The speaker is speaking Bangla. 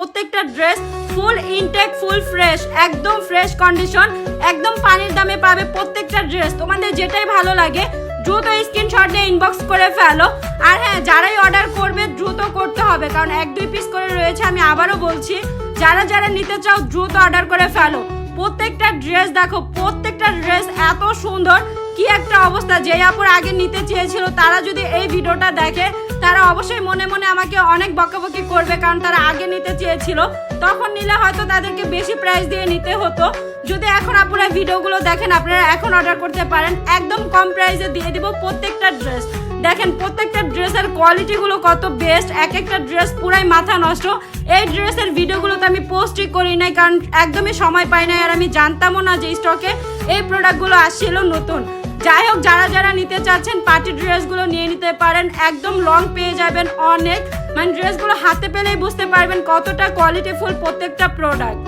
প্রত্যেকটা dress full intact full fresh, একদম ফ্রেশ কন্ডিশন, একদম পানির দামে পাবে প্রত্যেকটা ড্রেস। তোমাদের যেটাই ভালো লাগে দ্রুত স্ক্রিনশট দিয়ে ইনবক্স করে ফেলো। আর হ্যাঁ, যারাই অর্ডার করবে দ্রুত করতে হবে, কারণ 1-2 পিস করে রয়েছে। আমি আবারও বলছি, যারা যারা নিতে চাও দ্রুত অর্ডার করে ফেলো। প্রত্যেকটা ড্রেস দেখো, প্রত্যেকটা ড্রেস এত সুন্দর, কি একটা অবস্থা। যে আপুর আগে নিতে চেয়েছিল তারা যদি এই ভিডিওটা দেখে তারা অবশ্যই মনে মনে আমাকে অনেক বকাবকি করবে, কারণ তারা আগে নিতে চেয়েছিল। তখন নিলে হয়তো তাদেরকে বেশি প্রাইস দিয়ে নিতে হতো। যদি এখন আপনারা ভিডিওগুলো দেখেন, আপনারা এখন অর্ডার করতে পারেন, একদম কম প্রাইসে দিয়ে দিব প্রত্যেকটা ড্রেস। দেখেন প্রত্যেকটা ড্রেসের কোয়ালিটিগুলো কত বেস্ট, এক একটা ড্রেস পুরাই মাথা নষ্ট। এই ড্রেসের ভিডিওগুলো তো আমি পোস্টই করি নাই, কারণ একদমই সময় পাই নাই, আর আমি জানতামও না যে স্টকে এই প্রোডাক্টগুলো আসছিল নতুন। যাই হোক, যারা যারা নিতে চাচ্ছেন পার্টি ড্রেসগুলো নিয়ে নিতে পারেন, একদম লং পেয়ে যাবেন অনেক। মানে ড্রেসগুলো হাতে পেলেই বুঝতে পারবেন কতটা কোয়ালিটিফুল প্রত্যেকটা প্রোডাক্ট।